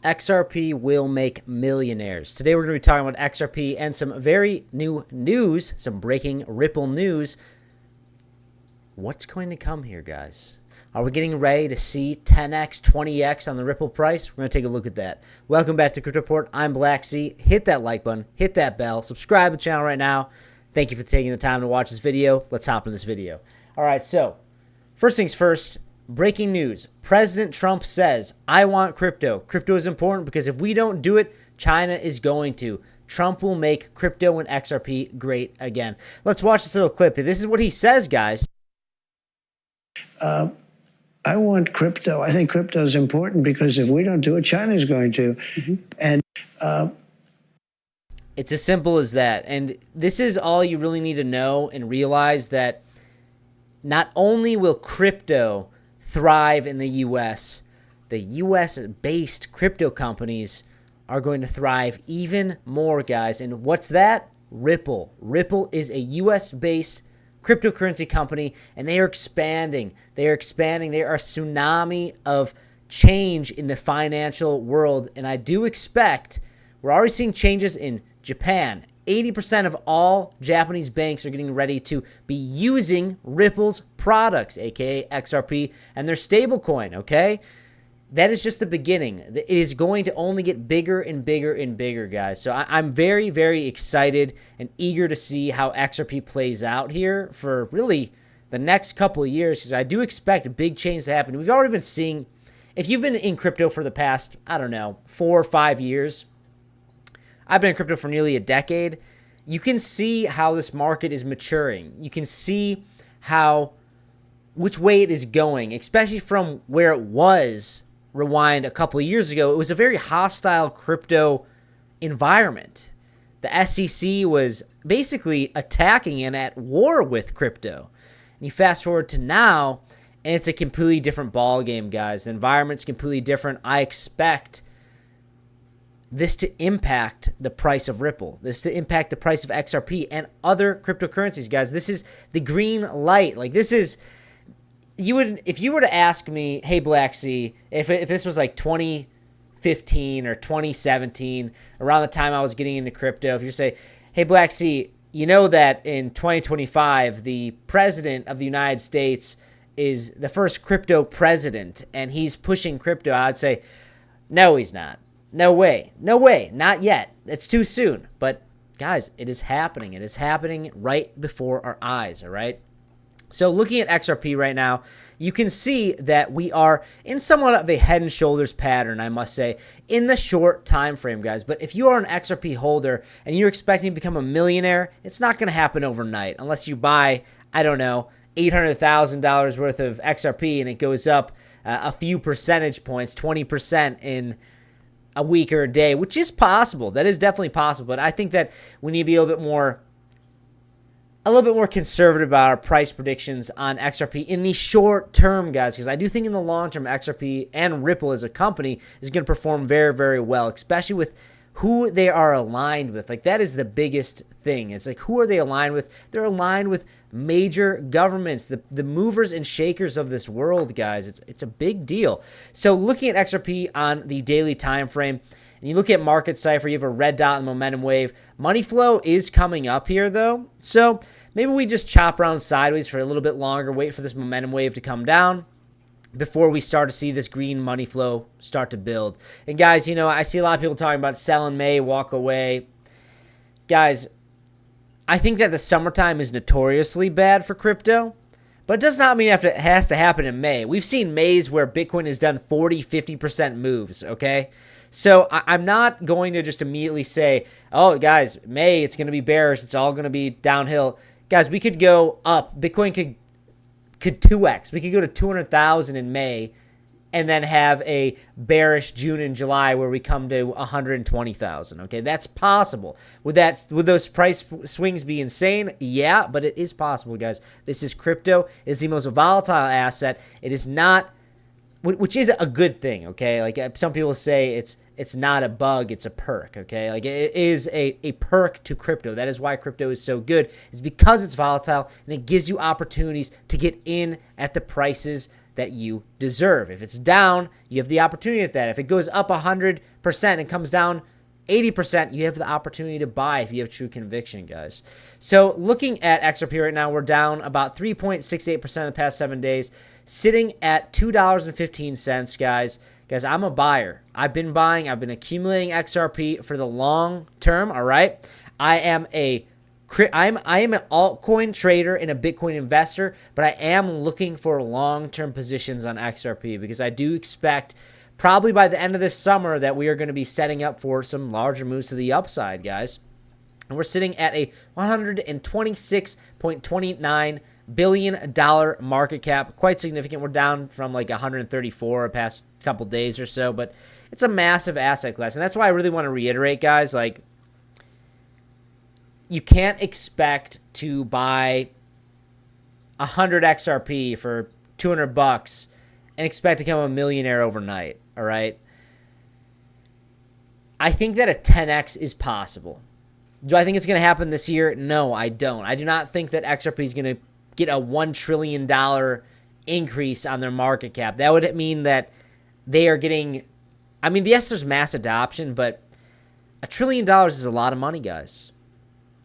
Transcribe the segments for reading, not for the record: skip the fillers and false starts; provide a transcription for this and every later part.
XRP will make millionaires. Today we're going to be talking about XRP and some very new news, some breaking Ripple news. What's going to come here, guys? Are we getting ready to see 10x, 20x on the Ripple price? We're going to take a look at that. Welcome back to Crypto Report. I'm Blacksea. Hit that like button, hit that bell, subscribe to the channel right now. Thank you for taking the time to watch this video. Let's hop in this video. All right, so first things first. Breaking news. President Trump says, I want crypto. Crypto is important because if we don't do it, China is going to. Trump will make crypto and XRP great again. Let's watch this little clip. This is what he says, guys. I want crypto. I think crypto is important because if we don't do it, China is going to. And it's as simple as that. And this is all you really need to know and realize, that not only will crypto thrive in the U.S., the U.S.-based crypto companies are going to thrive even more, guys. And what's that? Ripple. Ripple is a U.S.-based cryptocurrency company, and they are expanding. They are expanding. They are a tsunami of change in the financial world. And I do expect, we're already seeing changes in Japan. 80% of all Japanese banks are getting ready to be using Ripple's products, aka XRP, and their stablecoin, okay? That is just the beginning. It is going to only get bigger and bigger and bigger, guys. So I'm very, very excited and eager to see how XRP plays out here for really the next couple of years, because I do expect a big change to happen. We've already been seeing, if you've been in crypto for the past, 4 or 5 years, I've been in crypto for nearly a decade. You can see how this market is maturing. You can see which way it is going, especially from where it was. Rewind a couple of years ago, it was a very hostile crypto environment. The SEC was basically attacking and at war with crypto. And you fast forward to now, and it's a completely different ball game, guys. The environment's completely different. I expect this to impact the price of Ripple, this to impact the price of XRP and other cryptocurrencies, guys. This is the green light. Like, this is, if you were to ask me, hey, Blacksea, if this was like 2015 or 2017, around the time I was getting into crypto, if you say, hey, Blacksea, you know that in 2025, the president of the United States is the first crypto president, and he's pushing crypto, I'd say, no, he's not. No way. No way. Not yet. It's too soon. But, guys, it is happening. It is happening right before our eyes, all right? So looking at XRP right now, you can see that we are in somewhat of a head and shoulders pattern, I must say, in the short time frame, guys. But if you are an XRP holder and you're expecting to become a millionaire, it's not going to happen overnight unless you buy, $800,000 worth of XRP and it goes up a few percentage points, 20% in a week or a day, which is possible. That is definitely possible. But I think that we need to be a little bit more conservative about our price predictions on XRP in the short term, guys, because I do think in the long term, XRP and Ripple as a company is going to perform very, very well, especially with who they are aligned with. Like, that is the biggest thing. It's like, who are they aligned with? They're aligned with major governments, the movers and shakers of this world, guys. It's a big deal. So looking at XRP on the daily time frame, and you look at market cipher, you have a red dot and momentum wave. Money flow is coming up here, though. So maybe we just chop around sideways for a little bit longer, wait for this momentum wave to come down before we start to see this green money flow start to build. And guys, I see a lot of people talking about sell in May, walk away. Guys, I think that the summertime is notoriously bad for crypto, but it does not mean it has to happen in May. We've seen Mays where Bitcoin has done 40, 50% moves, okay? So I'm not going to just immediately say, oh, guys, May, it's going to be bearish. It's all going to be downhill. Guys, we could go up. Bitcoin could 2x. We could go to 200,000 in May and then have a bearish June and July where we come to 120,000. Okay, that's possible. Would those price swings be insane? Yeah, but it is possible, guys. This is crypto. It is the most volatile asset. It is not, which is a good thing. Okay, like some people say it's not a bug, it's a perk. Okay, like it is a perk to crypto. That is why crypto is so good. Is because it's volatile and it gives you opportunities to get in at the prices that you deserve. If it's down, you have the opportunity at that. If it goes up 100% and comes down 80%, you have the opportunity to buy if you have true conviction, guys. So looking at XRP right now, we're down about 3.68% in the past 7 days, sitting at $2.15, guys. Guys, I'm a buyer. I've been buying. I've been accumulating XRP for the long term, all right? I am an altcoin trader and a Bitcoin investor, but I am looking for long-term positions on XRP because I do expect probably by the end of this summer that we are going to be setting up for some larger moves to the upside, guys. And we're sitting at a $126.29 billion market cap. Quite significant. We're down from like 134 the past couple days or so, but it's a massive asset class. And that's why I really want to reiterate, guys, like, you can't expect to buy 100 XRP for $200 and expect to become a millionaire overnight, all right? I think that a 10x is possible. Do I think it's going to happen this year? No, I don't. I do not think that XRP is going to get a $1 trillion increase on their market cap. That would mean that they are getting, I mean, yes, there's mass adoption, but $1 trillion is a lot of money, guys.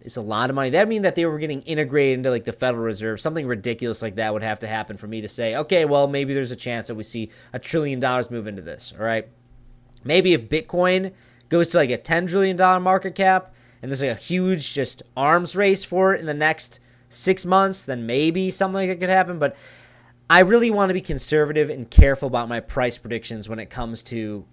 It's a lot of money. That would mean that they were getting integrated into like the Federal Reserve. Something ridiculous like that would have to happen for me to say, okay, well, maybe there's a chance that we see $1 trillion move into this, all right? Maybe if Bitcoin goes to like a $10 trillion market cap and there's like a huge just arms race for it in the next 6 months, then maybe something like that could happen. But I really want to be conservative and careful about my price predictions when it comes to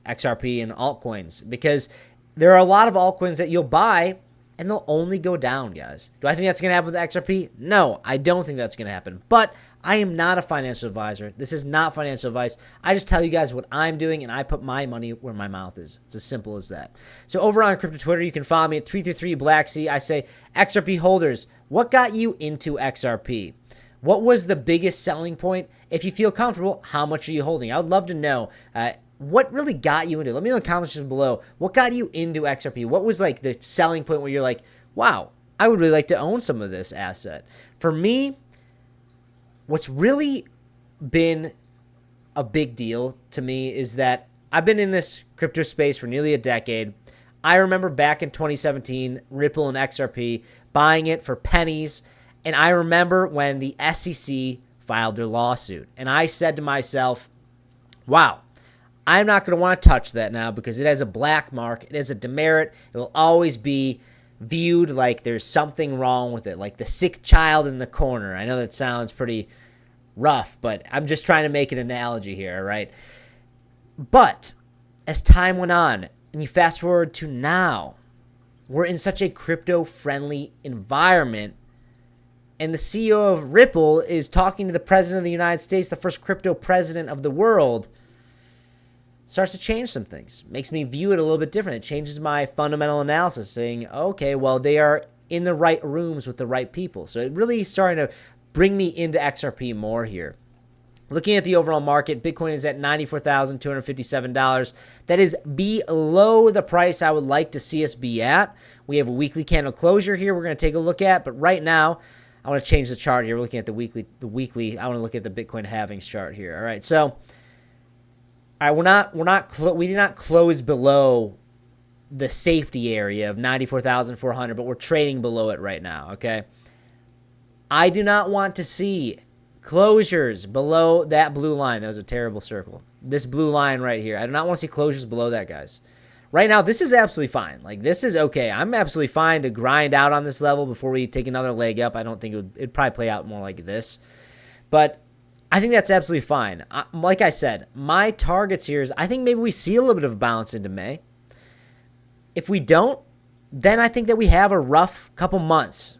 XRP and altcoins, because there are a lot of altcoins that you'll buy and they'll only go down, guys. Do I think that's going to happen with XRP? No, I don't think that's going to happen. But I am not a financial advisor. This is not financial advice. I just tell you guys what I'm doing, and I put my money where my mouth is. It's as simple as that. So over on Crypto Twitter, you can follow me at 333blacksea. I say, XRP holders, what got you into XRP? What was the biggest selling point? If you feel comfortable, how much are you holding? I would love to know. What really got you into it? Let me know in the comments section below. What got you into XRP? What was like the selling point where you're like, wow, I would really like to own some of this asset? For me, what's really been a big deal to me is that I've been in this crypto space for nearly a decade. I remember back in 2017, Ripple and XRP, buying it for pennies. And I remember when the SEC filed their lawsuit. And I said to myself, wow, I'm not going to want to touch that now because it has a black mark. It has a demerit. It will always be viewed like there's something wrong with it, like the sick child in the corner. I know that sounds pretty rough, but I'm just trying to make an analogy here, all right? But as time went on, and you fast forward to now, we're in such a crypto-friendly environment, and the CEO of Ripple is talking to the president of the United States, the first crypto president of the world. Starts to change some things. Makes me view it a little bit different. It changes my fundamental analysis, saying, okay, well, they are in the right rooms with the right people. So it really is starting to bring me into XRP more here. Looking at the overall market, Bitcoin is at $94,257. That is below the price I would like to see us be at. We have a weekly candle closure here we're going to take a look at, but right now, I want to change the chart here. We're looking at the weekly. I want to look at the Bitcoin halvings chart here. All right, so we did not close below the safety area of 94,400, but we're trading below it right now, okay? I do not want to see closures below that blue line. That was a terrible circle. This blue line right here. I do not want to see closures below that, guys. Right now, this is absolutely fine. Like, this is okay. I'm absolutely fine to grind out on this level before we take another leg up. I don't think it'd probably play out more like this. But I think that's absolutely fine. Like I said, my targets here is I think maybe we see a little bit of a bounce into May. If we don't, then I think that we have a rough couple months.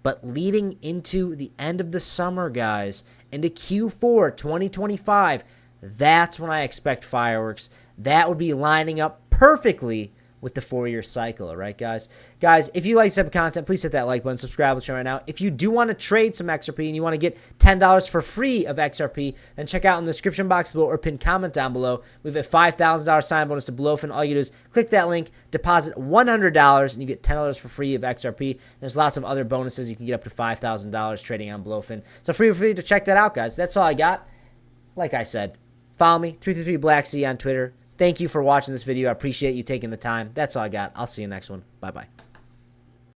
But leading into the end of the summer, guys, into Q4 2025, that's when I expect fireworks. That would be lining up perfectly with the 4-year cycle. All right, guys. Guys, if you like this type of content, please hit that like button, subscribe to the channel right now. If you do want to trade some XRP and you want to get $10 for free of XRP, then check out in the description box below or pinned comment down below. We have a $5,000 sign bonus to Bluefin. All you do is click that link, deposit $100, and you get $10 for free of XRP. There's lots of other bonuses. You can get up to $5,000 trading on Bluefin. So feel free to check that out, guys. That's all I got. Like I said, follow me, 333blacksea on Twitter. Thank you for watching this video. I appreciate you taking the time. That's all I got. I'll see you next one. Bye-bye.